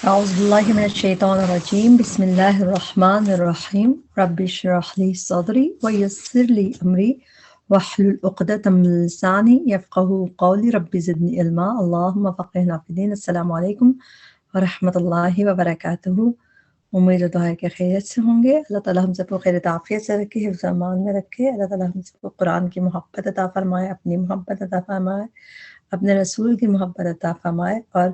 أعوذ بالله من الشيطان الرجيم بسم الله الرحمن الرحيم رب اشرح لي صدري ويسر لي أمري واحلل عقدة من لساني يفقهوا قولي رب زدني علما اللهم فقهنا في الدين. السلام علیکم ورحمۃ اللہ وبرکاتہ. امید و دعا ہے کہ خیریت سے ہوں گے. اللہ تعالیٰ ہم سب کو خیر عافیت سے رکھے، حفظ و امان میں رکھے. اللہ تعالیٰ ہم سب کو قرآن کی محبت عطا فرمائے، اپنی محبت عطا فرمائے، اپنے رسول کی محبت عطا فرمائے، اور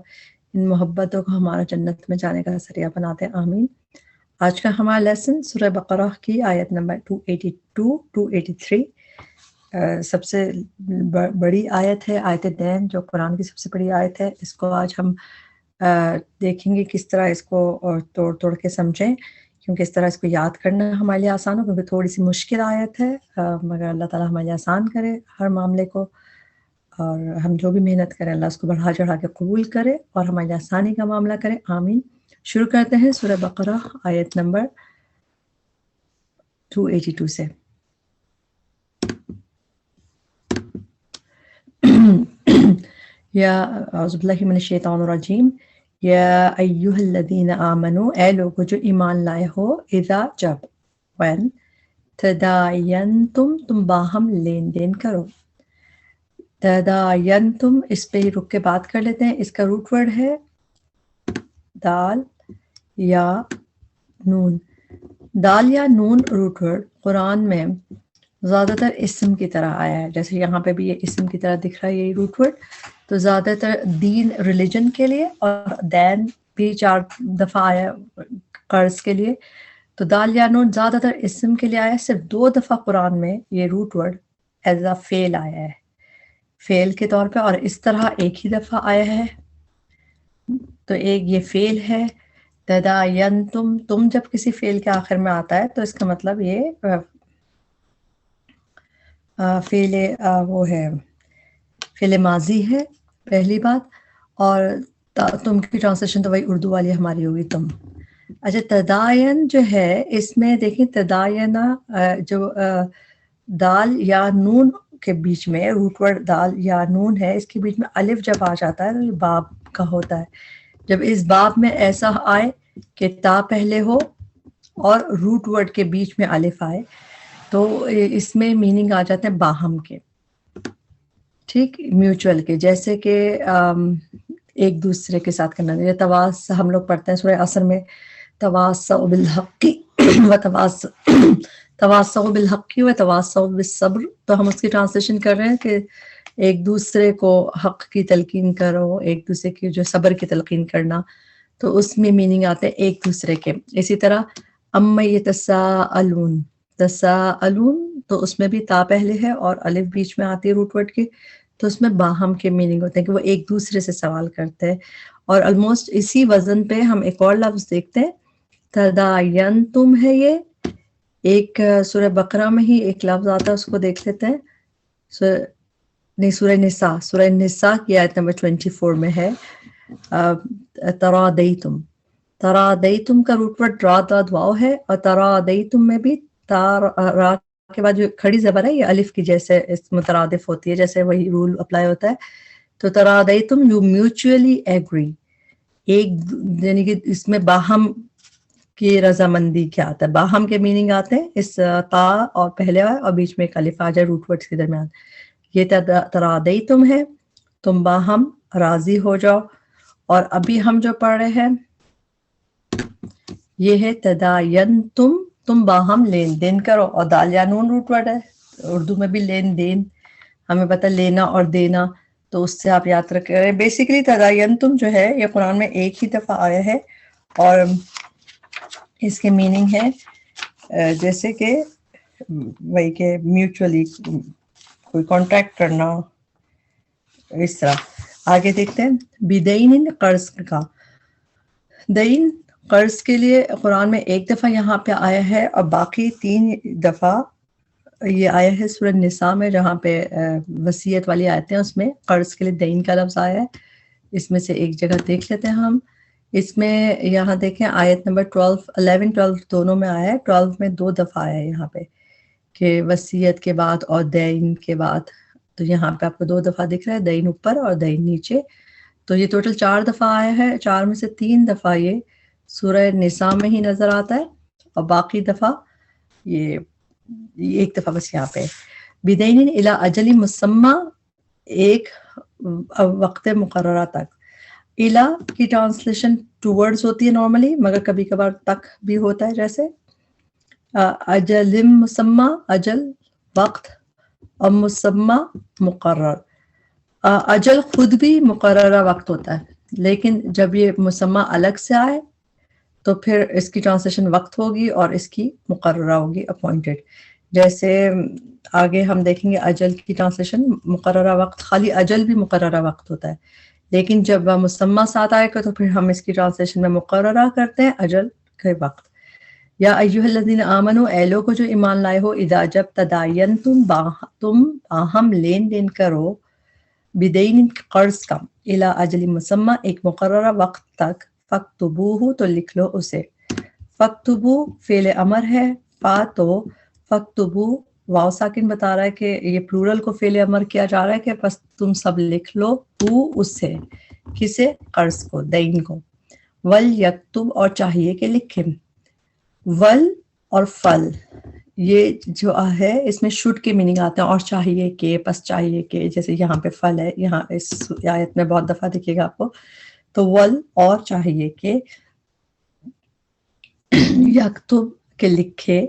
ان محبتوں کو ہمارا جنت میں جانے کا ذریعہ بناتے ہیں، آمین. آج کا ہمارا لیسن سورہ بقرہ کی آیت نمبر 282-283 سب سے بڑی آیت ہے، آیت دین، جو قرآن کی سب سے بڑی آیت ہے. اس کو آج ہم دیکھیں گے کس طرح اس کو توڑ توڑ کے سمجھیں، کیونکہ اس طرح اس کو یاد کرنا ہمارے لیے آسان ہو، کیونکہ تھوڑی سی مشکل آیت ہے، مگر اللہ تعالیٰ ہمارے لیے آسان کرے ہر معاملے کو، اور ہم جو بھی محنت کریں اللہ اس کو بڑھا چڑھا کے قبول کرے اور ہمارے لیے آسانی کا معاملہ کرے، آمین. شروع کرتے ہیں سورہ بقرہ آیت نمبر 282 سے. یا اعوذ باللہ من الشیطان الرجیم. یا ایہا الذین آمنوا، اے لوگو جو ایمان لائے ہو، اذا جب، when تداینتم، تم باہم لین دین کرو. تداینتم، اس پہ ہی رک کے بات کر لیتے ہیں. اس کا روٹ ورڈ ہے دال یا نون. دال یا نون روٹ ورڈ قرآن میں زیادہ تر اسم کی طرح آیا ہے، جیسے یہاں پہ بھی یہ اسم کی طرح دکھ رہا ہے یہ روٹ ورڈ. تو زیادہ تر دین ریلیجن کے لیے، اور دین بھی 4 دفعہ آیا قرض کے لیے. تو دال یا نون زیادہ تر اسم کے لیے آیا ہے. صرف 2 دفعہ قرآن میں یہ روٹ ورڈ ایز اے فعل آیا ہے، فعل کے طور پہ، اور اس طرح ایک ہی دفعہ آیا ہے. تو ایک یہ فعل ہے تداینتم. تم جب کسی فعل کے آخر میں آتا ہے تو اس کا مطلب یہ فعل وہ ہے، فعل ماضی ہے، پہلی بات. اور تم کی ٹرانسلیشن تو وہی اردو والی ہماری ہوگی، تم. اچھا، تداین جو ہے اس میں دیکھیں، تداینا جو دال یا نون کے بیچ میں روٹ ورڈ دال یا نون ہے، اس کے بیچ میں الف جب آ جاتا ہے تو یہ باب کا ہوتا ہے. جب اس باب میں ایسا آئے کہ تا پہلے ہو اور روٹ ورڈ کے بیچ میں الف آئے تو اس میں میننگ آ جاتے ہیں باہم کے، ٹھیک، میوچول کے. جیسے کہ ایک دوسرے کے ساتھ کرنا. یہ تواس ہم لوگ پڑھتے ہیں سورہ عصر میں، تواصوا بالحق تواصوا بالحق و تواصوا بالصبر. تو ہم اس کی ٹرانسلیشن کر رہے ہیں کہ ایک دوسرے کو حق کی تلقین کرو، ایک دوسرے کی جو صبر کی تلقین کرنا. تو اس میں میننگ آتے ہیں ایک دوسرے کے. اسی طرح اما یتساءلون، تساءلون، تو اس میں بھی تا پہلے ہے اور الف بیچ میں آتی ہے روٹ ورڈ کی. تو اس میں باہم کے میننگ ہوتے ہیں کہ وہ ایک دوسرے سے سوال کرتے ہیں. اور آلموسٹ اسی وزن پہ ہم ایک اور لفظ دیکھتے ہیں، تداینتم ہے. یہ ایک سورہ بقرہ میں ہی ایک لفظ آتا ہے، اس کو دیکھ لیتے ہیں. سورہ نساء کی آیت نمبر 24 میں ہے ترادیتم. ترادیتم کا روٹ ورڈ را داد واو ہے، اور ترادیتم میں بھی را کے بعد جو کھڑی زبر ہے یہ الف کی جیسے اس مترادف ہوتی ہے، جیسے وہی رول اپلائی ہوتا ہے. تو ترادیتم یو میوچولی ایگری، ایک یعنی کہ اس میں باہم کی رضامندی کیا آتا ہے. باہم کے میننگ آتے ہیں اس تا اور پہلے اور بیچ میں ایک الف آ جائے روٹ ورڈز کے درمیان. یہ ترادیتم ہے، تم باہم راضی ہو جاؤ. اور ابھی ہم جو پڑھ رہے ہیں یہ ہے تداینتم، تم باہم لین دین کرو. اور دال یا نون روٹ ورڈ ہے، اردو میں بھی لین دین، ہمیں پتہ لینا اور دینا، تو اس سے آپ یاد رکھیں. بیسیکلی تداینتم جو ہے یہ قرآن میں ایک ہی دفعہ آیا ہے، اور اس کے میننگ ہے جیسے کہ وہی کہ میوچولی کوئی کانٹریکٹ کرنا، اس طرح. آگے دیکھتے ہیں بدین، قرض کا. دین قرض کے لیے قرآن میں ایک دفعہ یہاں پہ آیا ہے، اور باقی 3 دفعہ یہ آیا ہے سورہ نساء میں، جہاں پہ وصیت والی آیتیں ہیں اس میں قرض کے لیے دین کا لفظ آیا ہے. اس میں سے ایک جگہ دیکھ لیتے ہیں ہم. اس میں یہاں دیکھیں آیت نمبر 11-12 دونوں میں آیا ہے. 12 میں 2 دفعہ آیا ہے یہاں پہ کہ وصیت کے بعد اور دین کے بعد. تو یہاں پہ آپ کو 2 دفعہ دکھ رہا ہے، دین اوپر اور دین نیچے. تو یہ ٹوٹل 4 دفعہ آیا ہے، 4 میں سے 3 دفعہ یہ سورہ نساء میں ہی نظر آتا ہے، اور باقی دفعہ یہ ایک دفعہ بس یہاں پہ بدین الی اجل مسمى، ایک وقت مقررہ تک. الا کی ٹرانسلیشن ٹورڈز ہوتی ہے نارملی، مگر کبھی کبھار تک بھی ہوتا ہے، جیسے اجل مسمى اجل وقت، اور مسمى مقرر. اجل خود بھی مقررہ وقت ہوتا ہے، لیکن جب یہ مسمى الگ سے آئے تو پھر اس کی ٹرانسلیشن وقت ہوگی اور اس کی مقررہ ہوگی اپوائنٹڈ. جیسے آگے ہم دیکھیں گے اجل کی ٹرانسلیشن مقررہ وقت، خالی اجل بھی مقررہ وقت ہوتا ہے، لیکن جب مسمى ساتھ آئے گا تو پھر ہم اس کی ٹرانسلیشن میں مقررہ کرتے ہیں اجل کے وقت. یا ایھا الذین آمنو، اے لوگو جو ایمان لائے ہو، اذا جب تداینتم تم باہم لین دین کرو، بدین قرض کا، الی اجل مسمى ایک مقررہ وقت تک، فاکتبوہ تو لکھ لو اسے. فاکتبو فعل امر ہے، فا تو فاکتبو واو ساکن بتا رہا ہے کہ یہ پلورل کو فعل امر کیا جا رہا ہے کہ بس تم سب لکھ لو ہو اس سے، کسے؟ قرض کو، دین کو. ول یکتب اور چاہیے کہ لکھیں. ول اور فل یہ جو ہے اس میں شوڈ کے میننگ آتے ہیں، اور چاہیے کہ، پس چاہیے کہ، جیسے یہاں پہ فل ہے، یہاں اس آیت میں بہت دفعہ دکھے گا آپ کو. تو ول اور چاہیے کہ، یکتب کے لکھے،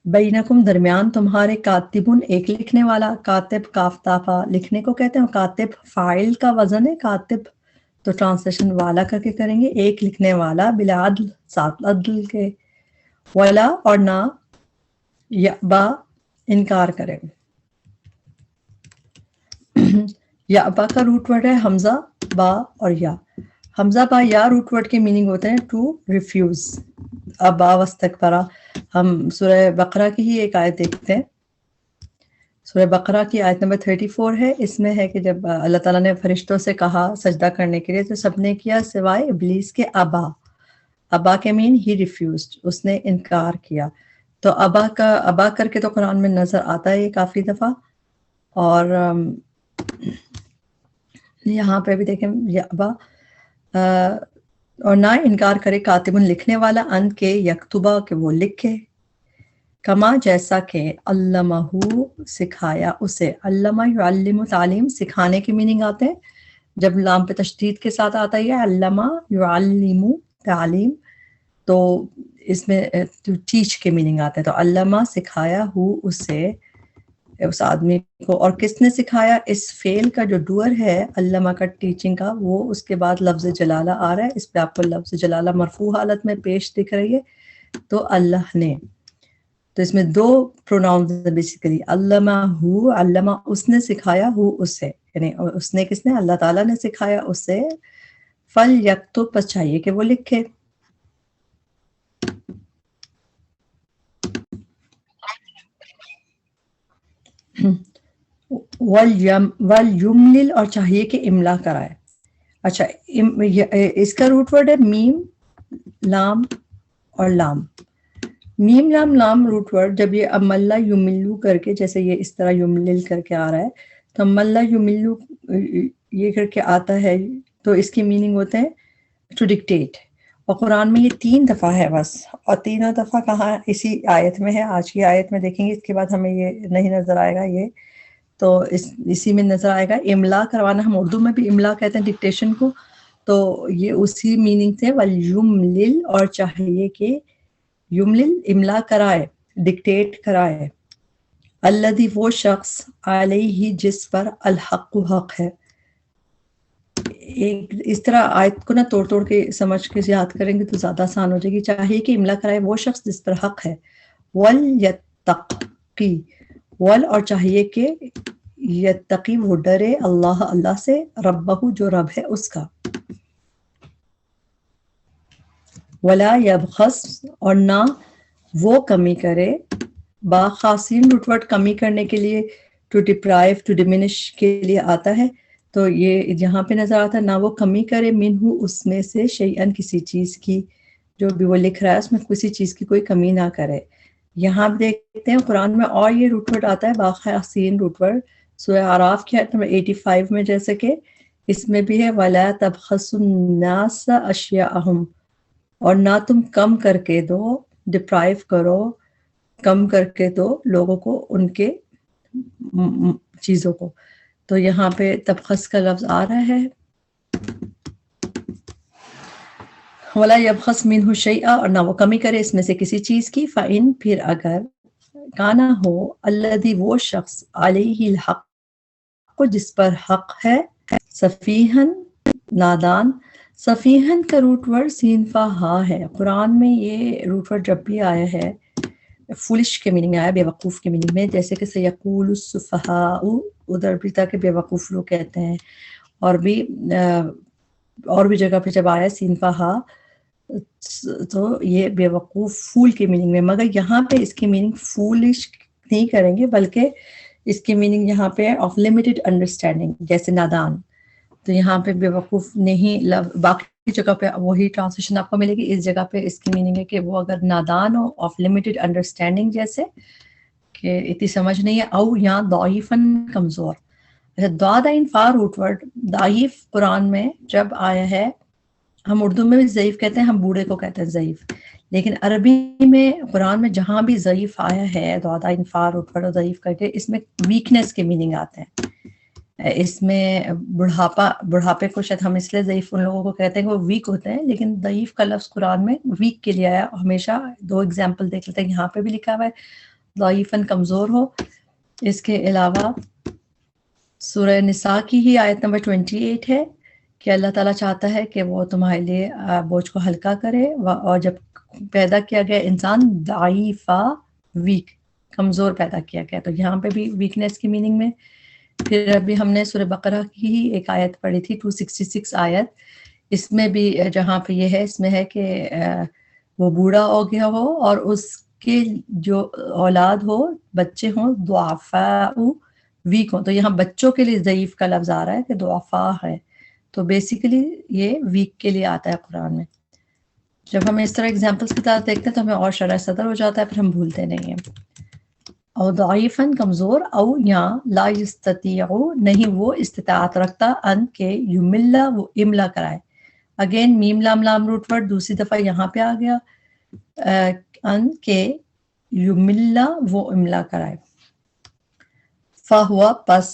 بینکم درمیان تمہارے، کاتبن ایک لکھنے والا. کاتب کاف تافا لکھنے کو کہتے ہیں، کاتب فاعل کا وزن ہے، کاتب تو ٹرانسلیشن والا کر کے کریں گے، ایک لکھنے والا، بالعدل ساتھ عدل کے. ولا اور نہ، یأبا انکار کرے. یأبا کا روٹ ورڈ ہے حمزہ با اور یا. حمزہ با یا روٹ ورڈ کے میننگ ہوتے ہیں ٹو ریفیوز. ابا واستکبرا، ہم سورہ بقرہ کی ہی ایک آیت دیکھتے ہیں، سورہ بقرہ کی آیت نمبر 34 ہے. اس میں ہے کہ جب اللہ تعالیٰ نے فرشتوں سے کہا سجدہ کرنے کے لیے تو سب نے کیا سوائے ابلیس کے. ابا، ابا کے مین ہی ریفیوزڈ، اس نے انکار کیا. تو ابا کر کے تو قرآن میں نظر آتا ہے کافی دفعہ. اور یہاں پہ بھی دیکھیں ابا، اور نہ انکار کرے، کاتب لکھنے والا، ان کے، یکتبہ کہ وہ لکھے، کما جیسا کہ، علمہ سکھایا اسے. علمہ یعلم تعلیم، سکھانے کے میننگ آتے ہیں، جب لام پہ تشدید کے ساتھ آتا ہے علمہ یعلم تعلیم، تو اس میں ٹیچ کے میننگ آتے ہیں. تو علمہ سکھایا ہو اسے، اس آدمی کو. اور کس نے سکھایا؟ اس فعل کا جو ڈوئر ہے علمہ کا، ٹیچنگ کا، وہ اس کے بعد لفظ جلالہ آ رہا ہے. اس پہ آپ کو لفظ جلالہ مرفوع حالت میں پیش دکھ رہی ہے، تو اللہ نے. تو اس میں دو پروناؤنز ہیں بیسیکلی، علمہ ہو، علمہ اس نے سکھایا، ہو اس سے، یعنی اس نے کس نے؟ اللہ تعالیٰ نے سکھایا اس سے. فل یکتب پس چاہیے کہ وہ لکھے. وَلْيُمْلِلْ اور چاہیے کہ املا کرائے. اچھا، اس کا روٹ ورڈ ہے میم لام اور لام. میم لام لام روٹ ورڈ، جب یہ املا یملو کر کے، جیسے یہ اس طرح یملل کر کے آ رہا ہے، تو املا یملو یہ کر کے آتا ہے، تو اس کی میننگ ہوتے ہیں ٹو ڈکٹیٹ. اور قرآن میں یہ 3 دفعہ ہے بس، اور تینوں دفعہ کہاں؟ اسی آیت میں ہے. آج کی آیت میں دیکھیں گے، اس کے بعد ہمیں یہ نہیں نظر آئے گا. یہ تو اسی میں نظر آئے گا املا کروانا. ہم اردو میں بھی املا کہتے ہیں ڈکٹیشن کو، تو یہ اسی میننگ سے وَلْيُمْلِلْ اور چاہیے کہ یملل املا کرائے، ڈکٹیٹ کرائے. الذی وہ شخص، علیہ جس پر، الحق حق ہے. ایک اس طرح آیت کو نا توڑ توڑ کے سمجھ کے یاد کریں گے تو زیادہ آسان ہو جائے گی. چاہیے کہ املا کرائے وہ شخص جس پر حق ہے. وَلْيَتَّقِي، ول اور چاہیے کہ یتقی وہ ڈرے، اللہ سے، ربہ جو رب ہے اس کا. ولا یبخس اور نہ وہ کمی کرے. با خاصین روٹ ورڈ کمی کرنے کے لیے، ٹو ڈپرائیو، ٹو ڈیمینش کے لیے آتا ہے. تو یہ یہاں پہ نظر آتا ہے نہ وہ کمی کرے، منہ اس میں سے، شیئن کسی چیز کی، جو بھی وہ لکھ رہا ہے اس میں کسی چیز کی کوئی کمی نہ کرے. یہاں دیکھتے ہیں قرآن میں اور یہ روٹ ورڈ آتا ہے باخاسین روٹ ورڈ، سورہ اعراف کی آیت نمبر 85 میں جیسے کہ اس میں بھی ہے وَلَا تَبْخَسُوا النَّاسَ أَشْيَاءَهُمْ، اور نہ تم کم کر کے دو، ڈپرائیو کرو، کم کر کے دو لوگوں کو ان کے چیزوں کو. تو یہاں پہ تبخس کا لفظ آ رہا ہے وَلَا يَبْخَسْ مِنْهُ شَيْئًا، اور نہ وہ کمی کرے اس میں سے کسی چیز کی. فَإِن، پھر اگر کانا ہو الذی، وہ شخص علیہ الحق، جس پر حق ہے، سفیہن، نادان. سفیہن کا روٹ ورڈ سین فا ہا ہے. قرآن میں یہ روٹ ورڈ جب بھی آیا ہے فولش کے میننگ آیا، بے وقوف کے میننگ میں، جیسے کہ سیقول السفہاء، ادھر بھی تھا کہ بے وقوف لوگ کہتے ہیں، اور بھی جگہ پہ جب آیا سین فا ہا تو یہ بے وقوف فول کے میننگ میں. مگر یہاں پہ اس کی میننگ فولش نہیں کریں گے، بلکہ اس کی میننگ یہاں پہ آف لمیٹڈ انڈرسٹینڈنگ، جیسے نادان. تو یہاں پہ بے وقوف نہیں، باقی جگہ پہ وہی ٹرانسلیشن آپ کو ملے گی. اس جگہ پہ اس کی میننگ ہے کہ وہ اگر نادان ہو، آف لمیٹڈ انڈرسٹینڈنگ، جیسے کہ اتنی سمجھ نہیں ہے، او یا ضعیفاً، کمزور. دعین فا روٹ ورڈ ضعیف قرآن میں جب آیا ہے، ہم اردو میں بھی ضعیف کہتے ہیں، ہم بوڑھے کو کہتے ہیں ضعیف، لیکن عربی میں قرآن میں جہاں بھی ضعیف آیا ہے دعین فا روٹ ورڈ ضعیف کر کے، اس میں ویکنیس کے میننگ آتے ہیں. اس میں بڑھاپے کو شاید ہم اس لیے ضعیف ان لوگوں کو کہتے ہیں کہ وہ ویک ہوتے ہیں، لیکن ضعیف کا لفظ قرآن میں ویک کے لیے آیا. ہمیشہ دو ایگزامپل دیکھ لیتے ہیں، یہاں پہ بھی لکھا ہوا ہے ضعیفاً، کمزور ہو. اس کے علاوہ سورہ نساء کی ہی آیت نمبر 28 ہے کہ اللہ تعالیٰ چاہتا ہے کہ وہ تمہارے لیے بوجھ کو ہلکا کرے، اور جب پیدا کیا گیا انسان ضعیفہ، ویک، کمزور پیدا کیا گیا، تو یہاں پہ بھی ویکنیس کی میننگ میں. پھر ابھی ہم نے سورہ بقرہ کی ہی ایک آیت پڑھی تھی 266 آیت، اس میں بھی جہاں پہ یہ ہے، اس میں ہے کہ وہ بوڑھا ہو گیا ہو اور اس کے جو اولاد ہو، بچے ہوں، ضعفاء، ویک ہوں. تو یہاں بچوں کے لیے ضعیف کا لفظ آ رہا ہے کہ ضعفاء ہے، تو بیسیکلی یہ ویک کے لیے آتا ہے قرآن میں. جب ہم اس طرح اگزامپلس کی طرح دیکھتے ہیں تو ہمیں اور شرح صدر ہو جاتا ہے، پھر ہم بھولتے نہیں ہیں. او ضعیفاً، کمزور، او یا لا یستطیع، نہیں وہ استطاعت رکھتا، ان کے یملا، وہ املا کرائے. اگین میم لام لام روٹ ورڈ دوسری دفعہ یہاں پہ آ گیا، ان کے یملا، وہ املا کرائے. فہوا، پس،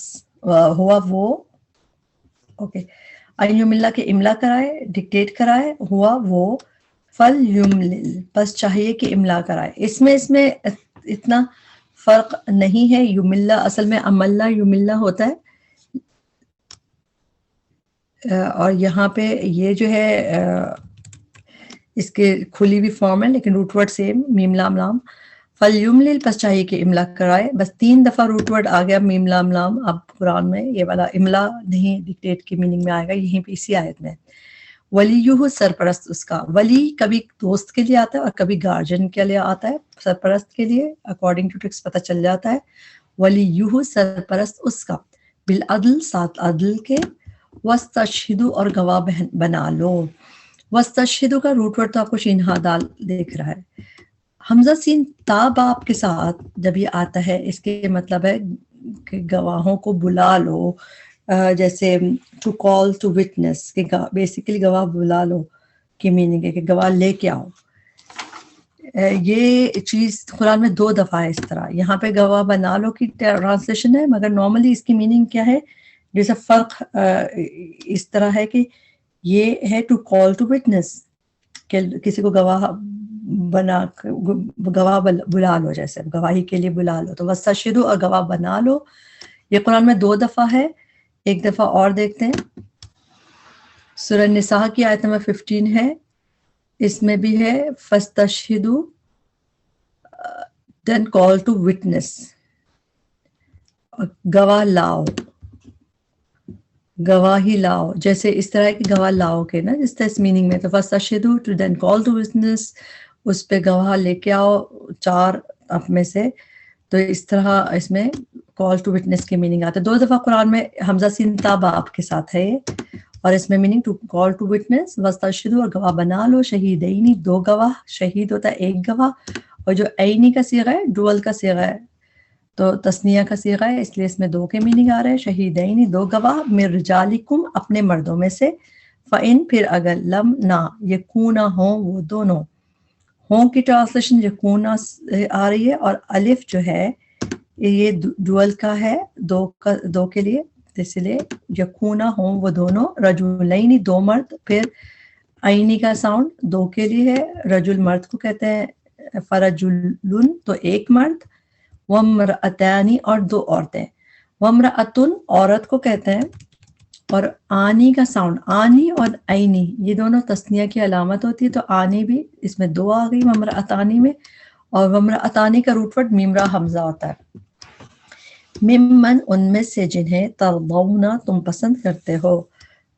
ہوا وہ، اوکے، ان یملا کے املا کرائے، ڈکٹیٹ کرائے، ہوا وہ، فل یملل، پس چاہیے کہ املا کرائے. اس میں اتنا فرق نہیں ہے. یملا اصل میں عملہ یملا ہوتا ہے، اور یہاں پہ یہ جو ہے اس کے کھلی ہوئی فارم ہے، لیکن روٹ ورڈ سیم، میم لام لام. فلیملل، پس چاہیے کہ املا کرائے. بس 3 دفعہ روٹ ورڈ آ گیا میم لام لام. اب قرآن میں یہ والا املا نہیں ڈکٹیٹ کی میننگ میں آئے گا، یہیں پہ اسی آیت میں. ولیہ، سرپرست اس کا. ولی کبھی دوست کے لیے آتا ہے اور کبھی گارجن کے لیے آتا ہے. سرپرست کے لیے اکارڈنگ ٹو ٹیکسٹ پتہ چل جاتا ہے. ولیہ، سرپرست اس کا. بالعدل، ساتھ عدل کے. واستشہدوا، اور گواہ بنا لو. واستشہدوا کا روٹ ورڈ تو آپ کو شین ہا دال دیکھ رہا ہے. حمزہ سین تا باپ کے ساتھ جب یہ آتا ہے، اس کے مطلب ہے کہ گواہوں کو بلا لو، جیسے ٹو کال ٹو وٹنس، کہ بیسیکلی گواہ بلا لو کی میننگ ہے کہ گواہ لے کے آؤ. یہ چیز قرآن میں 2 دفعہ ہے اس طرح. یہاں پہ گواہ بنا لو کی ٹرانسلیشن ہے، مگر نارملی اس کی میننگ کیا ہے، جیسے فرق اس طرح ہے کہ یہ ہے ٹو کال ٹو وٹنس، کہ کسی کو گواہ بلا لو، جیسے گواہی کے لیے بلا لو. تو واستشہدوا، اور گواہ بنا لو. یہ قرآن میں 2 دفعہ ہے. ایک دفعہ اور دیکھتے ہیں، سورہ نساء کی آیت نمبر 15 ہے، اس میں بھی ہے فاستشہدوا، دین کال ٹو وٹنس، گواہ لاؤ، گواہی لاؤ، جیسے اس طرح کی گواہ لاؤ کے نا، جس طرح اس میننگ میں. تو فاستشہدوا to then call to witness, اس پہ گواہ لے کے آؤ 4 آپ میں سے. تو اس طرح اس میں کال ٹو وٹنس کی میننگ آتا ہے. 2 دفعہ قرآن میں حمزہ سین تا باپ کے ساتھ ہے، اور اس میں meaning to call to witness, واستشہدوا، اور گواہ بنا لو. شہیدین، 2 گواہ. شہید ہوتا ہے ایک گواہ، اور جو عینی کا صیغہ ہے ڈوئل کا صیغہ ہے، تو تسنیہ کا صیغہ ہے اس لیے اس میں دو کے میننگ آ رہے ہیں. شہیدین دو گواہ من رجالکم اپنے مردوں میں سے. فَإِن پھر اگر لم نہ یکونا ہوں وہ دونوں. ہوں کی ٹرانسلیشن یکونا آ رہی ہے اور الف جو ہے یہ ڈوئل کا ہے دو کے لیے اس لیے یکونا ہوں وہ دونوں. رجلین دو مرد. پھر عینی کا ساؤنڈ دو کے لیے ہے. رجل مرد کو کہتے ہیں. فرجلن تو ایک مرد. وامرأتانی اور دو عورتیں. وامرأتن عورت کو کہتے ہیں. اور آنی کا ساؤنڈ آنی اور عینی یہ دونوں تسنیہ کی علامت ہوتی ہے. تو آنی بھی اس میں دو آ گئی وامرأتانی میں. اور وامرأتانی کا روٹ ورڈ میم را حمزہ ہوتا ہے. ممن ان میں سے جنہیں ترضونا تم پسند کرتے ہو.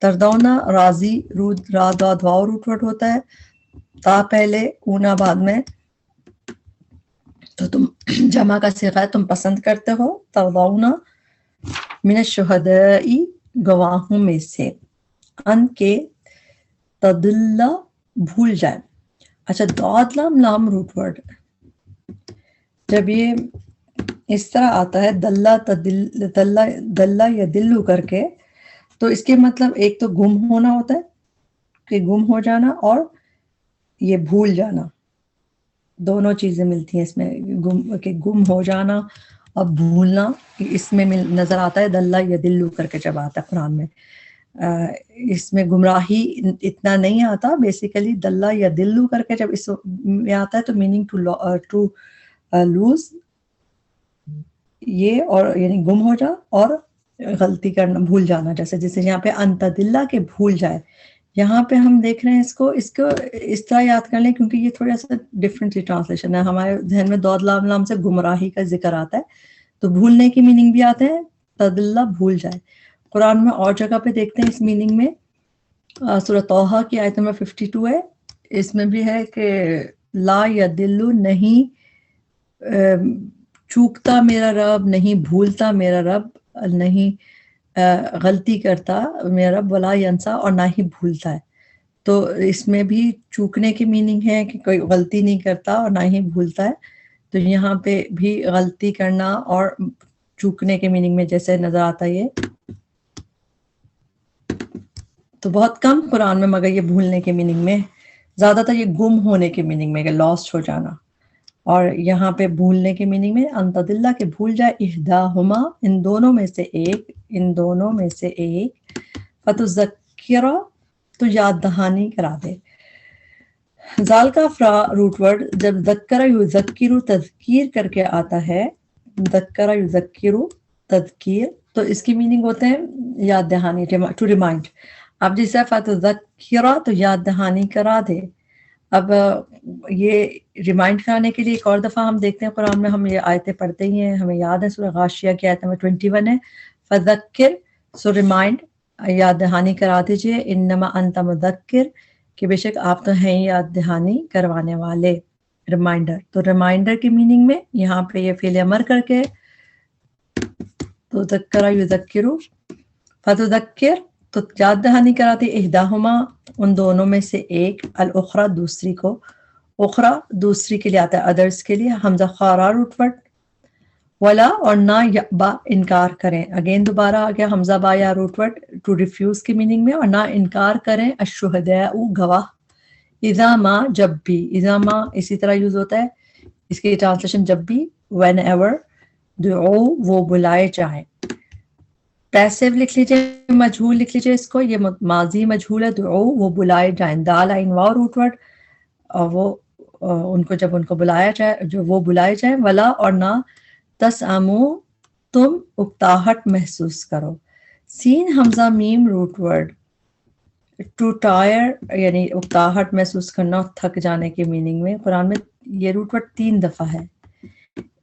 ترضونا راضی را داد واو روٹ ورڈ ہوتا ہے. تا پہلے اونا بعد میں تو تم جمع کا صیغہ ہے تم پسند کرتے ہو. ترضونا من الشہداء گواہوں میں سے. ان کے تدلّ بھول جائے. اچھا داد لام لام روٹ ورڈ جب یہ اس طرح آتا ہے دلّا یا دلو کر کے تو اس کے مطلب ایک تو گم ہونا ہوتا ہے کہ گم ہو جانا اور یہ بھول جانا دونوں چیزیں ملتی ہیں اس میں. گم ہو جانا اور بھولنا اس میں نظر آتا ہے دلّا یا دلو کر کے جب آتا ہے قرآن میں. اس میں گمراہی اتنا نہیں آتا. بیسیکلی دلّا یا دلو کر کے جب اس میں آتا ہے تو میننگ ٹو لوز یہ اور یعنی گم ہو جا اور غلطی کرنا بھول جانا. جیسے یہاں پہ انت دلّا کے بھول جائے. یہاں پہ ہم دیکھ رہے ہیں اس کو اس طرح یاد کر لیں کیونکہ یہ تھوڑا سا ڈفرینٹ ٹرانسلیشن ہے. ہمارے ذہن میں دود لام لام سے گمراہی کا ذکر آتا ہے تو بھولنے کی میننگ بھی آتے ہیں. تدلّا بھول جائے. قرآن میں اور جگہ پہ دیکھتے ہیں اس میننگ میں. سورہ طٰہٰ کی آیت نمبر 52 ہے. اس میں بھی ہے کہ لا یدل نہیں چوکتا میرا رب نہیں بھولتا میرا رب نہیں غلطی کرتا میرا رب ولا ینسا اور نہ ہی بھولتا ہے. تو اس میں بھی چوکنے کی میننگ ہے کہ کوئی غلطی نہیں کرتا اور نہ ہی بھولتا ہے. تو یہاں پہ بھی غلطی کرنا اور چوکنے کے میننگ میں جیسے نظر آتا ہے یہ تو بہت کم قرآن میں مگر یہ بھولنے کے میننگ میں زیادہ تر یہ گم ہونے کے میننگ میں کہ لاسٹ ہو جانا. اور یہاں پہ بھولنے کے میننگ میں انتدلّہ کے بھول جائے احداہما ان دونوں میں سے ایک فتذکرہ تو یاد دہانی کرا دے. زال کا فرا روٹ ورڈ جب ذکر یذکر تذکیر کر کے آتا ہے ذکر یذکر تذکیر تو اس کی میننگ ہوتے ہیں یاد دہانی ٹو ریمائنڈ. اب جیسے فتذکرہ تو یاد دہانی کرا دے. اب یہ ریمائنڈ کرانے کے لیے ایک اور دفعہ ہم دیکھتے ہیں قرآن میں ہم یہ آیتیں پڑھتے ہی ہیں ہمیں یاد ہے. سورہ غاشیہ کی آیت نمبر 21 ہے. فذکر سو ریمائنڈ یاد دہانی کرا دیجئے. انما انت مذکر کہ بے شک آپ تو ہیں یاد دہانی کروانے والے ریمائنڈر. تو ریمائنڈر کی میننگ میں یہاں پہ یہ فعل امر کر کے تو ذکر یذکر فتذکر تو یاد دہانی کراتی احداہما ان دونوں میں سے ایک الاخری دوسری کو. اخرى دوسری کے لیے آتا ہے ادرس کے لیے. حمزہ خارا روٹ ورڈ. ولا اور نہ یأبا انکار کریں. اگین دوبارہ آ گیا حمزہ با یا روٹ ورڈ ٹو ریفیوز کی میننگ میں اور نہ انکار کریں الشہداء گواہ. اذا ما جب بھی. اذا ما اسی طرح یوز ہوتا ہے. اس کی ٹرانسلیشن جب بھی وین ایور دعو وہ بلائے جائیں. پیسیو لکھ لیجئے مجہول لکھ لیجئے اس کو. یہ ماضی مجہول ہے. دعو وہ بلائے جائیں. دال عین واو روٹ ورڈ اور وہ ان کو جب ان کو بلایا جائے جو وہ بلائے جائیں. ولا اور نہ تسعمو تم اکتاہٹ محسوس کرو. سین حمزہ میم روٹ ورڈ ٹو ٹائر یعنی اکتاہٹ محسوس کرنا اور تھک جانے کے میننگ میں قرآن میں یہ روٹ ورڈ 3 دفعہ ہے.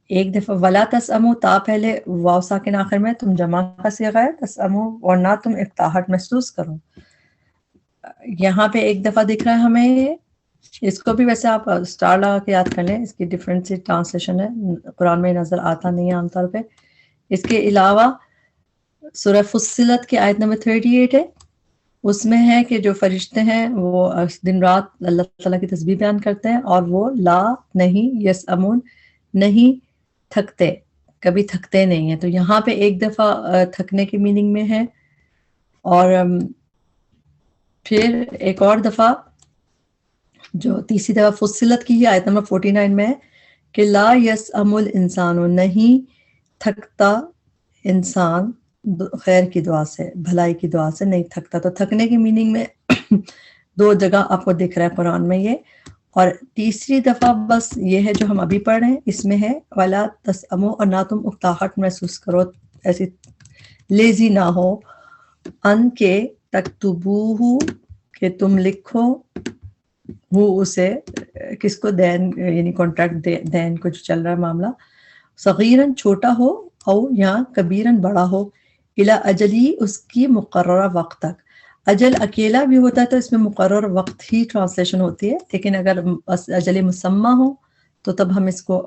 ایک دفعہ ولا تسعمو تا پہلے واو ساکن آخر میں تم جمع کا صیغہ ہے. تسعمو اور نہ تم اکتاہٹ محسوس کرو. یہاں پہ ایک دفعہ دکھ رہا ہے ہمیں. اس کو بھی ویسے آپ سٹار لگا کے یاد کر لیں. اس کی ڈفرینٹ سی ٹرانسلیشن ہے. قرآن میں نظر آتا نہیں ہے عام طور پہ. اس کے علاوہ سورہ فصلت کی آیت نمبر 38 ہے. اس میں ہے کہ جو فرشتے ہیں وہ دن رات اللہ تعالیٰ کی تسبیح بیان کرتے ہیں اور وہ لا نہیں یسعمون نہیں تھکتے. کبھی تھکتے نہیں ہیں. تو یہاں پہ ایک دفعہ تھکنے کی میننگ میں ہے، اور پھر ایک اور دفعہ جو تیسری دفعہ فصلت کی آیت نمبر 49 میں ہے کہ لا یسأم الانسان، نہیں تھکتا انسان خیر کی دعا سے، بھلائی کی دعا سے نہیں تھکتا. تو تھکنے کی میننگ میں دو جگہ آپ کو دکھ رہا ہے قرآن میں یہ، اور تیسری دفعہ بس یہ ہے جو ہم ابھی پڑھ رہے ہیں، اس میں ہے وَلَا تَسْأَمُوا، اور نہ تم اکتاہٹ محسوس کرو، ایسی لیزی نہ ہو، ان کے تکتبوہ، کہ تم لکھو، وہ اسے، کس کو، دین یعنی کانٹریکٹ دین کو جو چل رہا ہے معاملہ، صغیراً چھوٹا ہو، او یا کبیراً بڑا ہو، الی اجلی، اس کی مقررہ وقت تک. اجل اکیلا بھی ہوتا ہے تو اس میں مقرر وقت ہی ٹرانسلیشن ہوتی ہے، لیکن اگر اجل مسمى ہو تو تب ہم اس کو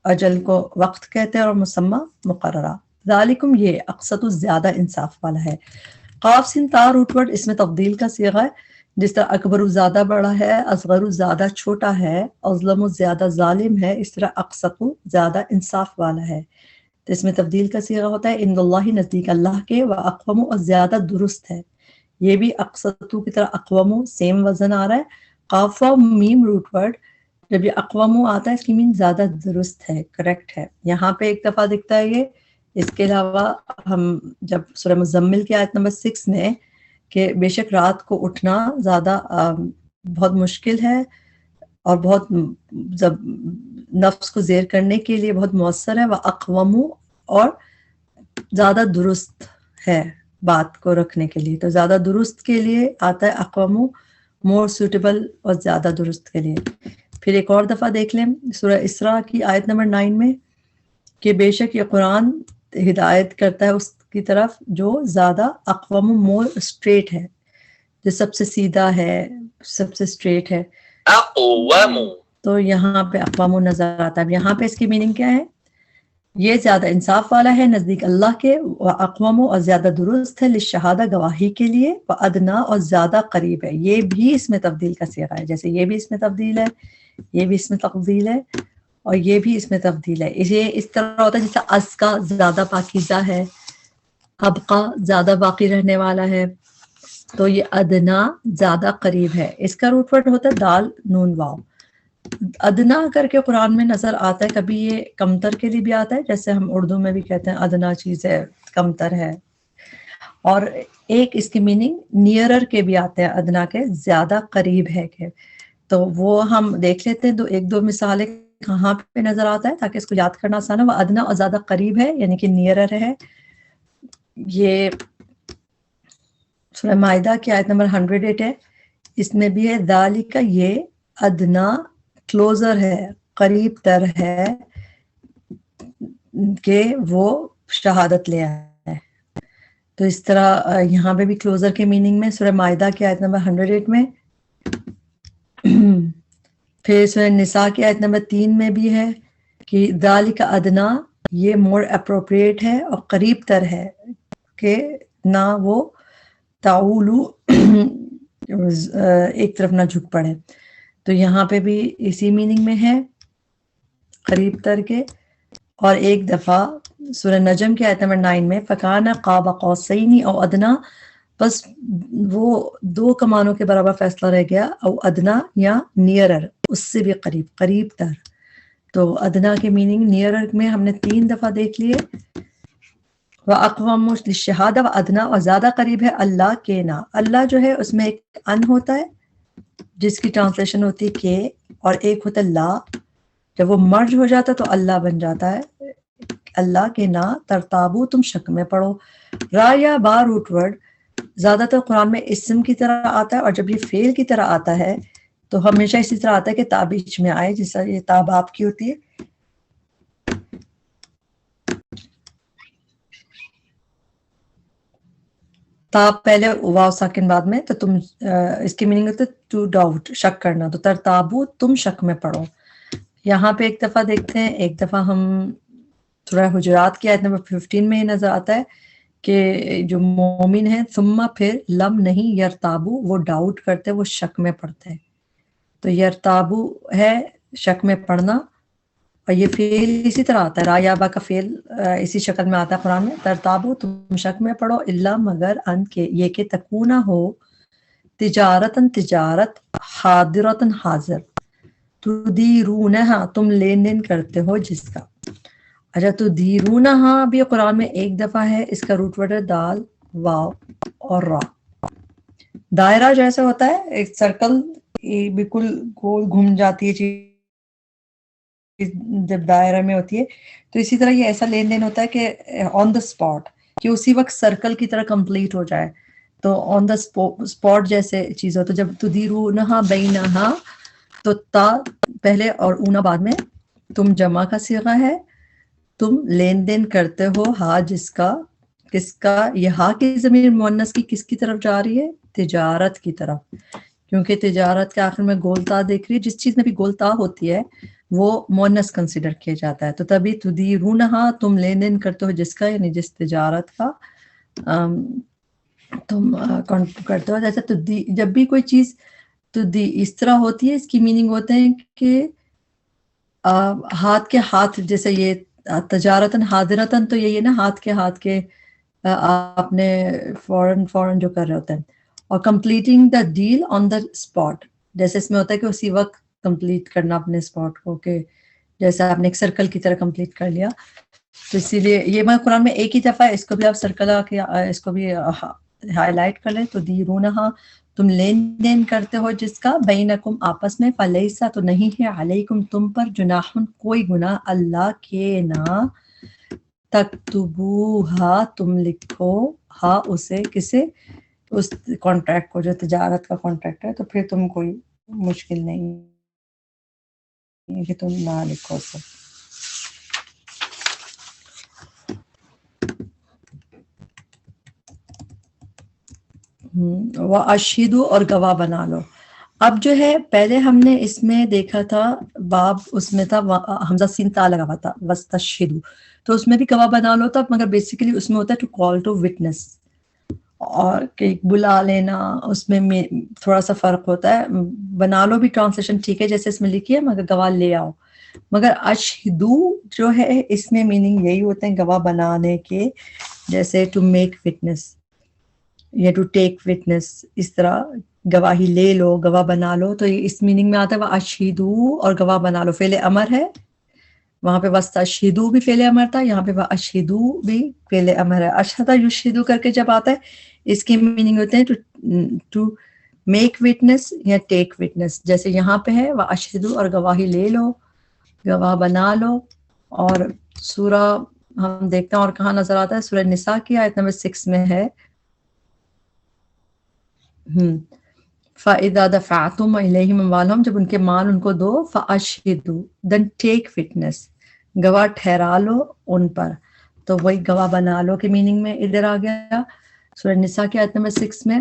اجل کو وقت کہتے ہیں اور مسمى مقررہ. ذالکم، یہ اقسط، زیادہ انصاف والا ہے. قاف سین تا روٹ ورڈ اس میں تفضیل کا صیغہ ہے، جس طرح اکبر زیادہ بڑا ہے، اصغر زیادہ چھوٹا ہے، اظلم زیادہ ظالم ہے، اس طرح اقسط زیادہ انصاف والا ہے. تو اس میں تبدیل کا صیغہ ہوتا ہے عند اللہ، نزدیک اللہ کے، و اقوم، اور زیادہ درست ہے. یہ بھی اقسطو کی طرح اقوام سیم وزن آ رہا ہے. قاف و میم روٹ ورڈ جب یہ اقوام آتا ہے اس کی مین زیادہ درست ہے، کریکٹ ہے. یہاں پہ ایک دفعہ دکھتا ہے یہ. اس کے علاوہ ہم جب سورہ مزمل کی آیت نمبر 6 میں کہ بے شک رات کو اٹھنا زیادہ بہت مشکل ہے اور بہت نفس کو زیر کرنے کے لیے بہت مؤثر ہے، وہ اقوام، اور زیادہ درست ہے بات کو رکھنے کے لیے. تو زیادہ درست کے لیے آتا ہے اقوام، مور سوٹیبل، اور زیادہ درست کے لیے. پھر ایک اور دفعہ دیکھ لیں سورہ اسراء کی آیت نمبر 9 میں کہ بے شک یہ قرآن ہدایت کرتا ہے اس کی طرف جو زیادہ اقوام، مور اسٹریٹ ہے، جو سب سے سیدھا ہے، سب سے اسٹریٹ ہے. اقوام، تو یہاں پہ اقوام نظر آتا ہے. یہاں پہ اس کی میننگ کیا ہے؟ یہ زیادہ انصاف والا ہے نزدیک اللہ کے، اقوام، اور زیادہ درست ہے للشہادہ، گواہی کے لیے، ادنا، اور زیادہ قریب ہے. یہ بھی اس میں تبدیل کا صیغہ ہے، جیسے یہ بھی اس میں تبدیل ہے، یہ بھی اس میں تبدیل ہے، اور یہ بھی اس میں تبدیل ہے. یہ اس طرح ہوتا ہے جیسے ازکا زیادہ پاکیزہ ہے، ابقا زیادہ باقی رہنے والا ہے. تو یہ ادنا زیادہ قریب ہے. اس کا روٹ ورڈ ہوتا ہے دال نون واو. ادنا کر کے قرآن میں نظر آتا ہے، کبھی یہ کمتر کے لیے بھی آتا ہے، جیسے ہم اردو میں بھی کہتے ہیں ادنا چیز ہے، کمتر ہے. اور ایک اس کی میننگ نیئرر کے بھی آتے ہیں، ادنا کے زیادہ قریب ہے کے. تو وہ ہم دیکھ لیتے ہیں ایک دو مثالیں کہاں پہ نظر آتا ہے تاکہ اس کو یاد کرنا آسان ہے. وہ ادنا اور زیادہ قریب ہے یعنی کہ نیئرر ہے. یہ سورہ مائدہ کی آیت نمبر 108 ہے، اس میں بھی ہے ذالک، یہ ادنا کلوزر ہے، قریب تر ہے کہ وہ شہادت لے آئے. تو اس طرح یہاں پہ بھی کلوزر کے میننگ میں سورہ مائدہ کی آیت نمبر 108 میں، پھر سورہ نساء کی آیت نمبر 3 میں بھی ہے کہ ذالک ادنا، یہ مور اپروپریٹ ہے اور قریب تر ہے کہ نہ وہ تعولو ایک طرف نہ جھک پڑے. تو یہاں پہ بھی اسی میننگ میں ہے، قریب تر کے. اور ایک دفعہ سورہ نجم کی آیت نمبر 9 میں فکان قاب قوسین او ادنا، بس وہ 2 کمانوں کے برابر فیصلہ رہ گیا، او ادنا یا نیئرر، اس سے بھی قریب، قریب تر. تو ادنا کے میننگ نیئرر میں ہم نے 3 دفعہ دیکھ لیے. وَأَقْوَمُ لِلشَّهَادَةِ، و ادنا، اور زیادہ قریب ہے اللہ کے. نا اللہ جو ہے اس میں ایک ان ہوتا ہے جس کی ٹرانسلیشن ہوتی ہے کہ، اور ایک ہوتا ہے لا. جب وہ مرج ہو جاتا ہے تو اللہ بن جاتا ہے. اللہ کے نا ترتابو، تم شک میں پڑو. را یا با روٹ ورڈ زیادہ تر قرآن میں اسم کی طرح آتا ہے، اور جب یہ فعل کی طرح آتا ہے تو ہمیشہ اسی طرح آتا ہے کہ تا بیچ میں آئے، جس طرح یہ تا باپ کی ہوتی ہے. تا پہلے واو ساکن بعد میں، تو تم اس کی میننگ ہوتا ہے ٹو ڈاؤٹ، شک کرنا. تو ترتابو، تم شک میں پڑو. یہاں پہ ایک دفعہ دیکھتے ہیں، ایک دفعہ ہم سورہ حجرات کی آیت نمبر 15 میں یہ نظر آتا ہے کہ جو مومن ہیں ثم، پھر لم نہیں، یرتابو، وہ ڈاؤٹ کرتے، وہ شک میں پڑتے ہیں. تو یرتابو ہے شک میں پڑنا، اور یہ فعل اسی طرح آتا ہے، رایابہ کا فعل اسی شکل میں آتا ہے قرآن میں، ترتابو تم شک میں پڑھو، الا مگر ان کے یہ کہ تکونا ہو تجارتن تجارت، حاضرتن حاضر، تدیرونہا تم لین دین کرتے ہو جس کا۔ اچھا تدیرونہا بھی قرآن میں ایک دفعہ ہے، اس کا روٹ ورڈ ہے دال واو اور را۔ دائرہ جیسے ہوتا ہے ایک سرکل، یہ بالکل گول گھوم جاتی ہے چیز جب دائرہ میں ہوتی ہے، تو اسی طرح یہ ایسا لین دین ہوتا ہے کہ آن دا اسپاٹ، کہ اسی وقت سرکل کی طرح کمپلیٹ ہو جائے، تو آن دا اسپاٹ جیسے چیز ہو۔ تو جب تدیرونہا بینہا، تو تا پہلے اور اونا بعد میں، تم جمع کا صیغہ ہے، تم لین دین کرتے ہو ہا جس کا، کس کا، یہ ہا کی ضمیر مؤنث کی کس کی طرف جا رہی ہے؟ تجارت کی طرف، کیونکہ تجارت کے آخر میں گولتا دیکھ رہی ہے، جس چیز میں بھی گولتا ہوتی ہے وہ مؤنث کنسیڈر کیا جاتا ہے، تو تبھی تدیرونہا تم لین دین کرتے ہو جس کا، یعنی جس تجارت کا تم کرتے ہو۔ جیسے جب بھی کوئی چیز اس طرح ہوتی ہے، اس کی میننگ ہوتے ہیں کہ ہاتھ کے ہاتھ، جیسے یہ تجارتن حاضرتن، تو یہی ہے نا ہاتھ کے آپ نے فوراً جو کر رہے ہوتے ہیں، اور completing the deal on the spot, جیسے اس میں ہوتا ہے کہ اسی وقت کمپلیٹ کرنا اپنے اسپاٹ کو، کہ جیسے آپ نے ایک سرکل کی طرح کمپلیٹ کر لیا، تو اسی لیے یہ میں قرآن میں ایک ہی دفعہ، اس کو بھی آپ سرکل کے اس کو بھی ہائی لائٹ کر لیں، تو دیرونہا تم لین دین کرتے ہو جس کا، بینکم آپس میں، فلیسا تو نہیں ہے، علیکم تم پر، جناحن کوئی گناہ، اللہ کے نہ، تکتبوہا تم لکھو، ہا اسے، کسے، اس کانٹریکٹ کو جو تجارت کا کانٹریکٹ ہے، تو پھر تم کوئی مشکل نہیں ہے کہ تم نہ لکھو اسے۔ وَأَشْهِدُ اور گواہ بنا لو۔ اب جو ہے پہلے ہم نے اس میں دیکھا تھا باب، اس میں تھا حمزہ سین تا لگا ہوا تھا، وَاسْتَشْهِدُ، تو اس میں بھی گواہ بنا لو تھا، مگر بیسیکلی اس میں ہوتا ہے ٹو کال ٹو وٹنس، اور کہ بلا لینا، اس میں تھوڑا سا فرق ہوتا ہے۔ بنا لو بھی ٹرانسلیشن ٹھیک ہے جیسے اس میں لکھی ہے، مگر گواہ لے آؤ، مگر اشہدو جو ہے اس میں میننگ یہی ہوتے ہیں گواہ بنانے کے، جیسے ٹو میک وٹنس یا ٹو ٹیک وٹنس، اس طرح گواہی لے لو، گواہ بنا لو، تو یہ اس میننگ میں آتا ہے وَأَشْهِدُوا، اور گواہ بنا لو فعل امر ہے، وہاں پہ وَاسْتَشْهِدُوا بھی فعل امر تھا، یہاں پہ وَأَشْهِدُوا بھی فعل امر ہے۔ اشہد یشہد کر کے جب آتا ہے، اس کی میننگ ہوتے ہیں ٹو میک وٹنس یا ٹیک وٹنس، جیسے یہاں پہ ہے وَأَشْهِدُوا، اور گواہی لے لو، گواہ بنا لو۔ اور سورہ ہم دیکھتے ہیں اور کہاں نظر آتا ہے، سورہ نساء کی آیت نمبر 6 میں ہے، فَإِذَا دَفَعْتُمْ إِلَيْهِمْ أَمْوَالَهُمْ، جب ان کے مال ان کو دو، فَأَشْهِدُوا then take witness، گواہ ٹھہرا لو ان پر، تو وہی گواہ بنا لو کے میننگ میں ادھر آ گیا۔ سورہ نساء کی آیت نمبر 6 میں،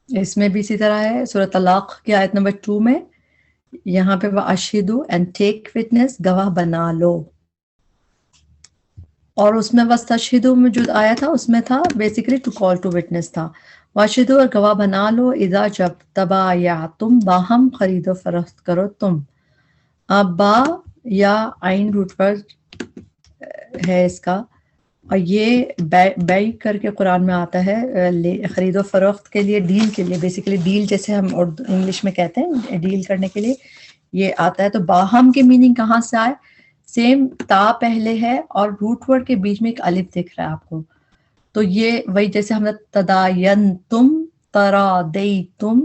اس میں بھی اسی طرح ہے، سورہ طلاق کی آیت نمبر 2 میں، یہاں پہ وَأَشْهِدُوا and take witness، گواہ بنا لو۔ اور اس میں وَاسْتَشْهِدُوا میں جو آیا تھا اس میں تھا basically to call to witness تھا، وَاشْهِدُوا اور گواہ بنا لو، اذا جب، تبایعتم باہم خرید و فروخت کرو تم۔ اب با یا عین روٹ ورڈ ہے اس کا، اور یہ بیع کر کے قرآن میں آتا ہے، خرید و فروخت کے لیے، ڈیل کے لیے، بیسیکلی ڈیل جیسے ہم انگلش میں کہتے ہیں ڈیل کرنے کے لیے یہ آتا ہے۔ تو باہم کے میننگ کہاں سے آئے؟ سیم تا پہلے ہے اور روٹ ورڈ کے بیچ میں ایک الف دکھ رہا ہے آپ کو، تو یہ وہی جیسے ہم نے تداینتم، ترادیتم،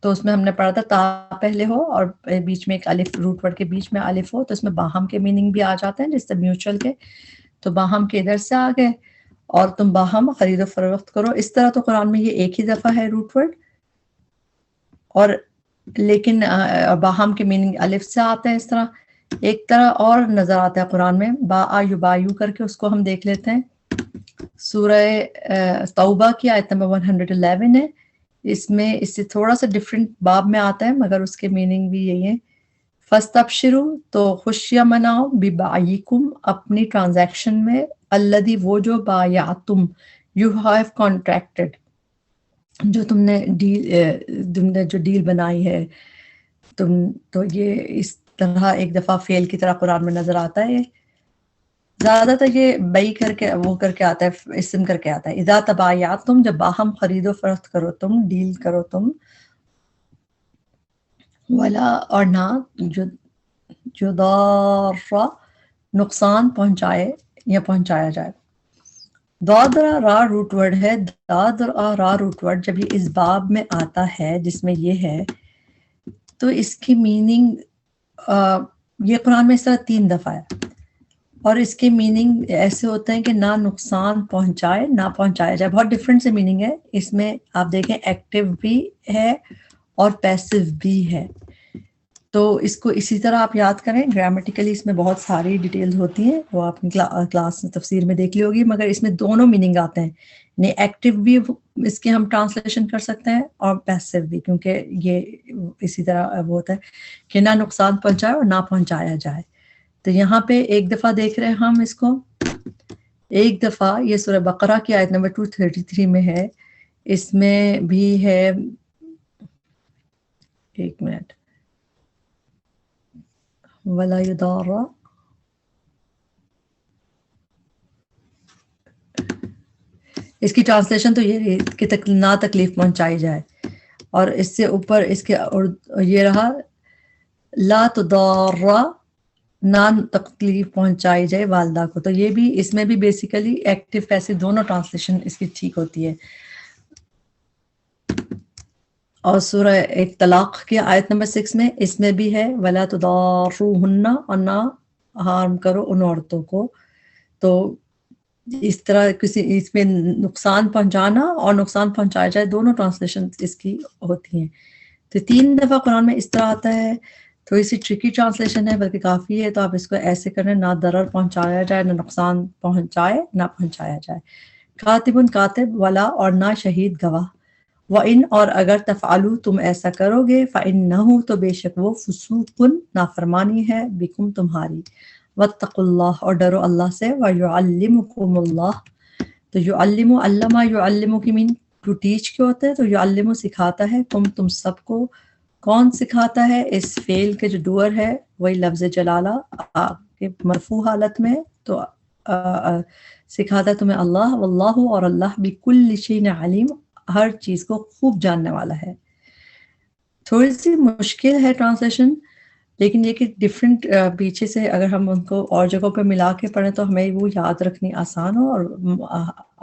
تو اس میں ہم نے پڑھا تھا تا پہلے ہو اور بیچ میں ایک الف، روٹ ورڈ کے بیچ میں الف ہو، تو اس میں باہم کے میننگ بھی آ جاتے ہیں جس سے میوچل کے، تو باہم کے ادھر سے آ گئے، اور تم باہم خرید و فروخت کرو۔ اس طرح تو قرآن میں یہ ایک ہی دفعہ ہے روٹ ورڈ، اور لیکن باہم کے میننگ الف سے آتے ہیں اس طرح۔ ایک طرح اور نظر آتا ہے قرآن میں، با یبایو کر کے، اس کو ہم دیکھ لیتے ہیں، سورہ توبہ کی آیت نمبر 111 ہے، اس میں اس سے تھوڑا سا ڈفرینٹ باب میں آتا ہے، مگر اس کے میننگ بھی یہی ہے۔ فَاسْتَبْشِرُوا تو خوشیاں مناؤ، بِبَعْیِکُم اپنی ٹرانزیکشن میں، الَّذِی وہ جو، بَایَعْتُم یو ہیو کانٹریکٹڈ جو تم نے جو ڈیل بنائی ہے، تو یہ اس طرح ایک دفعہ فعل کی طرح قرآن میں نظر آتا ہے. زیادہ تر یہ بئی کر کے وہ کر کے آتا ہے، اسم کر کے آتا ہے. اذا تبایعتم، جب باہم خرید و فروخت کرو تم، ڈیل کرو تم. ولا، اور نہ جدار، نقصان پہنچائے یا پہنچایا جائے. دادرا را روٹ ورڈ ہے. دادرا را روٹ ورڈ جب یہ اس باب میں آتا ہے جس میں یہ ہے، تو اس کی میننگ یہ قرآن میں اس طرح 3 دفعہ ہے، اور اس کے میننگ ایسے ہوتے ہیں کہ نہ نقصان پہنچائے نہ پہنچایا جائے. بہت ڈفرینٹ سے میننگ ہے اس میں. آپ دیکھیں ایکٹیو بھی ہے اور پیسو بھی ہے. تو اس کو اسی طرح آپ یاد کریں. گرامیٹیکلی اس میں بہت ساری ڈیٹیلز ہوتی ہیں، وہ آپ کلاس میں تفسیر میں دیکھ لی ہوگی، مگر اس میں دونوں میننگ آتے ہیں. یعنی ایکٹیو بھی اس کے ہم ٹرانسلیشن کر سکتے ہیں اور پیسو بھی، کیونکہ یہ اسی طرح وہ ہوتا ہے کہ نہ نقصان پہنچائے اور نہ پہنچایا جائے. تو یہاں پہ ایک دفعہ دیکھ رہے ہیں ہم اس کو. ایک دفعہ یہ سورہ بقرہ کی آیت نمبر 233 میں ہے. اس میں بھی ہے، ایک منٹ، ولا یضار، اس کی ٹرانسلیشن تو یہ کہ نہ تکلیف پہنچائی جائے، اور اس سے اوپر اس کے یہ رہا لا تضار، نہ تکلیف پہنچائی جائے والدہ کو. تو یہ بھی اس میں بھی بیسیکلی ایکٹیو پیسو دونوں ٹرانسلیشن اس کی ٹھیک ہوتی ہے. اور سورہ ایک طلاق کی آیت نمبر 6 میں اس میں بھی ہے ولا تضاروہن، اور نہ ہارم کرو ان عورتوں کو. تو اس طرح کسی اس میں نقصان پہنچانا اور نقصان پہنچایا جائے دونوں ٹرانسلیشن اس کی ہوتی ہیں. تو 3 دفعہ قرآن میں اس طرح آتا ہے. تھوڑی سی ٹرکی ٹرانسلیشن ہے بلکہ کافی ہے. تو آپ اس کو ایسے کریں، نہ ضرر پہنچایا جائے نہ نقصان پہنچائے نہ پہنچایا جائے. کاتب کاتب، ولا، اور نہ شہید گواہ. وَإِنْ، اور اگر تفعلوا تم ایسا کرو گے، فَإِنَّهُ تو بے شک وہ فسوق نافرمانی ہے، بکم تمہاری. واتقوا اللہ، اور ڈرو اللہ سے. وَيُعَلِّمُكُمُ اللَّهُ، تو یعلم، علمہ یعلم کی مین ٹو ٹیچ کے ہوتے ہیں. تو یعلم سکھاتا ہے، تم سب کو. کون سکھاتا ہے؟ اس فعل کے جو ڈوئر ہے وہی لفظ جلالہ کے مرفوع حالت میں. تو سکھاتا ہے تمہیں اللہ. واللہ، اور اللہ بکل شیء علیم، ہر چیز کو خوب جاننے والا ہے. تھوڑی سی مشکل ہے ٹرانسلیشن، لیکن یہ کہ ڈفرینٹ پیچھے سے اگر ہم ان کو اور جگہوں پہ ملا کے پڑھیں تو ہمیں وہ یاد رکھنی آسان ہو، اور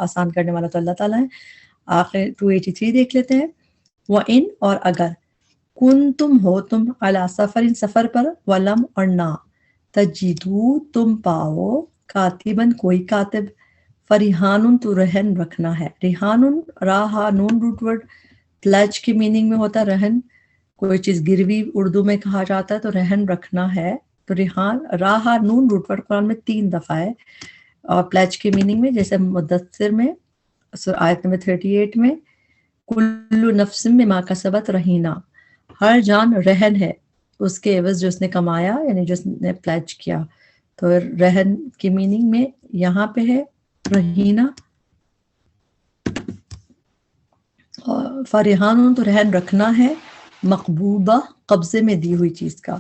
آسان کرنے والا تو اللہ تعالیٰ ہے. آخر 283 دیکھ لیتے ہیں. وَإِنْ، اور اگر، کن تم ہو تم، علی سفر، سفر پر، ولم، اور نہ، تجدو تم پاؤ، کاتبن کوئی کاتب، فریحان تو رہن رکھنا ہے. ریحان، راہا نون روٹ ورڈ، پلیج کی میننگ میں ہوتا ہے رہن. کوئی چیز گروی اردو میں کہا جاتا ہے تو رہن رکھنا ہے. تو ریحان، راہا نون روٹ ورڈ قرآن میں 3 دفعہ ہے، اور پلیج کی میننگ میں جیسے مدثر میں آیت نمبر 38 میں کل نفس بما کسبت رہینہ، ہر جان رہن ہے اس کے عوض جو اس نے کمایا، یعنی جو اس نے پلیج کیا. تو رہن کی میننگ میں یہاں پہ ہے رہینہ. فریحان تو رہن رکھنا ہے، مقبوضہ قبضے میں دی ہوئی چیز کا.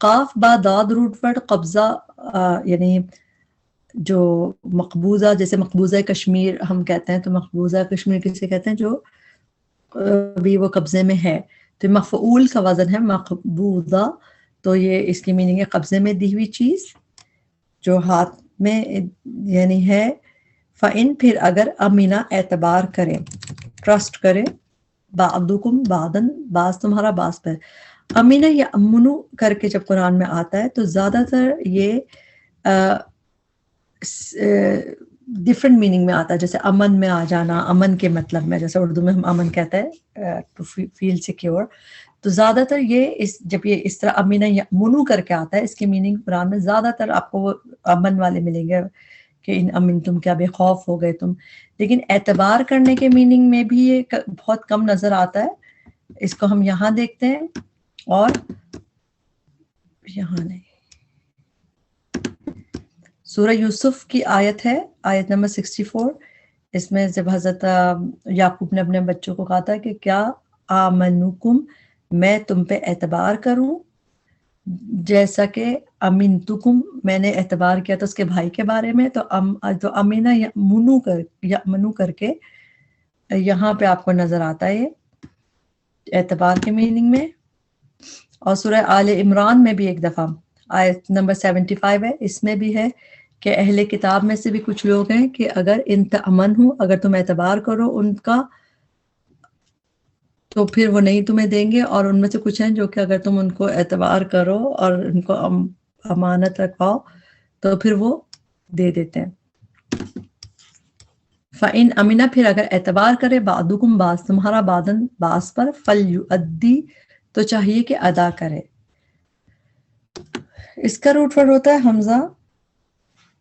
قاف با داد روٹ ورڈ، قبضہ یعنی جو مقبوضہ، جیسے مقبوضہ کشمیر ہم کہتے ہیں، تو مقبوضہ کشمیر کسے کہتے ہیں؟ جو بھی وہ قبضے میں ہے. تو مفعول کا وزن ہے مقبوضہ. تو یہ اس کی میننگ ہے قبضے میں دی ہوئی چیز جو ہاتھ میں یعنی ہے. فَإِن، پھر اگر، امینہ اعتبار کرے، ٹرسٹ کرے، بعضکم بعضاً، بعض تمہارا بعض پر. امینہ یا امنو کر کے جب قرآن میں آتا ہے تو زیادہ تر یہ ڈفرینٹ میننگ میں آتا ہے. جیسے امن میں آ جانا، امن کے مطلب میں، جیسے اردو میں ہم امن کہتے ہیں ٹو فیل سیکیور. تو زیادہ تر یہ جب یہ اس طرح امینہ یا منو کر کے آتا ہے، اس کی میننگ قرآن میں زیادہ تر آپ کو وہ امن والے ملیں گے کہ ان امن تم، کیا بے خوف ہو گئے تم. لیکن اعتبار کرنے کے میننگ میں بھی یہ بہت کم نظر آتا ہے. اس کو ہم یہاں دیکھتے ہیں، اور یہاں نہیں. سورہ یوسف کی آیت ہے، آیت نمبر 64. اس میں جب حضرت یعقوب نے اپنے بچوں کو کہا تھا کہ کیا آمنکم میں تم پہ اعتبار کروں جیسا کہ امنتکم میں نے اعتبار کیا تھا اس کے بھائی کے بارے میں، تو امینہ یأمنو کر کے یہاں پہ آپ کو نظر آتا ہے اعتبار کے میننگ میں. اور سورہ آل عمران میں بھی ایک دفعہ آیت نمبر 75 ہے، اس میں بھی ہے کہ اہل کتاب میں سے بھی کچھ لوگ ہیں کہ اگر ان تأمن ہوں، اگر تم اعتبار کرو ان کا تو پھر وہ نہیں تمہیں دیں گے، اور ان میں سے کچھ ہیں جو کہ اگر تم ان کو اعتبار کرو اور ان کو امانت رکھواؤ تو پھر وہ دے دیتے ہیں. فَإِنْ أَمِنَ پھر اگر اعتبار کرے بعضکم بعض تمہارا بعض پر فَلْيُؤَدِّ تو چاہیے کہ ادا کرے. اس کا روٹ ورڈ ہوتا ہے حمزہ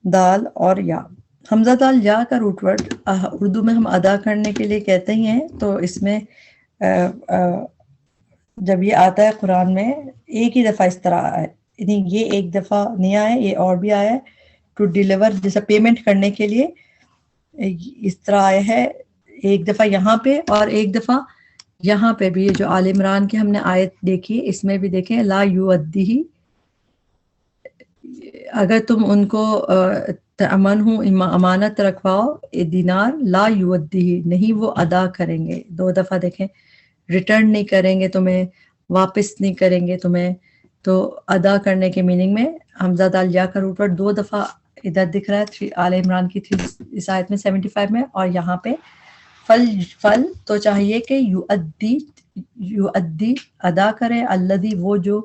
دال اور یا. حمزہ دال یا کا روٹ ورڈ اردو میں ہم ادا کرنے کے لیے کہتے ہی ہیں، تو اس میں جب یہ آتا ہے قرآن میں ایک ہی دفعہ اس طرح ہے، یعنی یہ ایک دفعہ نہیں آیا، یہ اور بھی آیا ہے ٹو ڈیلیور، جیسے پیمنٹ کرنے کے لیے اس طرح آیا ہے ایک دفعہ یہاں پہ اور ایک دفعہ یہاں پہ بھی. جو آل عمران کی ہم نے آیت دیکھی اس میں بھی دیکھیں لا یؤدیہ، اگر تم ان کو امن ہوں امانت رکھواؤ دینار لا یؤدیہ نہیں وہ ادا کریں گے. دو دفعہ دیکھیں ریٹرن نہیں کریں گے تمہیں، واپس نہیں کریں گے تمہیں. تو ادا کرنے کے میننگ میں حمزہ دال یا کا روٹ ورڈ دو دفعہ ادھر دکھ رہا ہے آل عمران کی اس آیت میں 75 میں، اور یہاں پہ فل تو چاہیے کہ یؤدی ادا کرے الذی وہ جو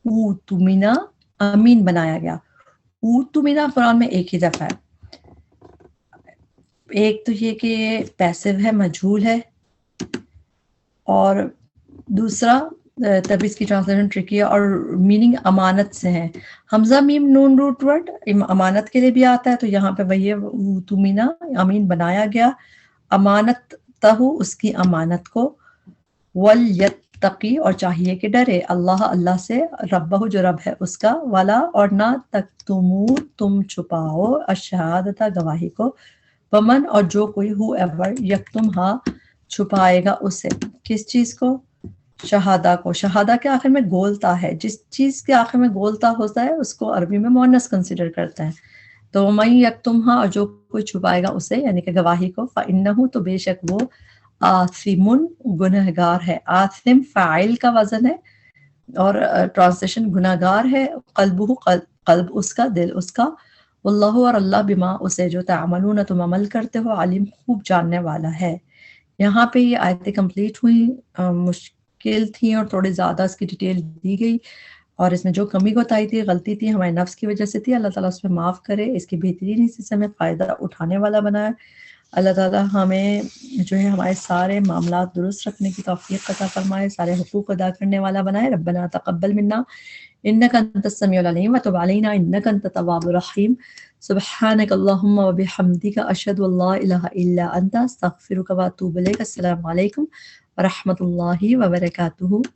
اوتمنا امین بنایا گیا. اوتمنا قرآن میں ایک ہی دفعہ ہے. ایک تو یہ کہ یہ پیسو ہے، مجہول ہے، اور دوسرا تب اس کی ٹرانسلیشن ٹرکی ہے اور میننگ امانت سے ہے. حمزہ میم نون روٹ ورڈ امانت کے لیے بھی آتا ہے، تو یہاں پہ وہی تمینا امین بنایا گیا، امانت تہو اس کی امانت کو، ولیتقی اور چاہیے کہ ڈرے، اللہ سے، ربہ جو رب ہے اس کا، والا اور نہ تکتمو تم چھپاؤ، الشہادۃ گواہی کو، ومن اور جو کوئی ہو ایور یکتمھا چھپائے گا اسے. کس چیز کو؟ شہادہ کو. شہادہ کے آخر میں گولتا ہے، جس چیز کے آخر میں گولتا ہوتا ہے اس کو عربی میں مؤنث کنسیڈر کرتے ہیں. تو من یکتمھا اور جو کوئی چھپائے گا اسے یعنی کہ گواہی کو، فإنہ تو بے شک وہ، آثم گنہگار ہے. آثم فاعل کا وزن ہے اور ٹرانسلیشن گنہگار ہے، قلبہ قلب اس کا، دل اس کا، واللہ اور اللہ بما اسے جو تعملون تم عمل کرتے ہو، علیم خوب جاننے والا ہے. یہاں پہ یہ آیتیں کمپلیٹ ہوئی، مشکل تھیں اور تھوڑی زیادہ اس کی ڈیٹیل دی گئی، اور اس میں جو کمی کوتاہی تھی، غلطی تھی، ہمارے نفس کی وجہ سے تھی. اللہ تعالیٰ اس پہ معاف کرے، اس کی بہترین حصے سے ہمیں فائدہ اٹھانے والا بنائے. اللہ تعالیٰ ہمیں جو ہے ہمارے سارے معاملات درست رکھنے کی توفیق عطا فرمائے، سارے حقوق ادا کرنے والا بنائے. ربنا تقبل منا انک انت السمیع العلیم وتب علینا انک انت التواب الرحیم. سبحانک اللہم وبحمدک اشہد ان لا الہ الا انت استغفرک واتوب الیک. السلام علیکم ورحمۃ اللہ وبرکاتہ.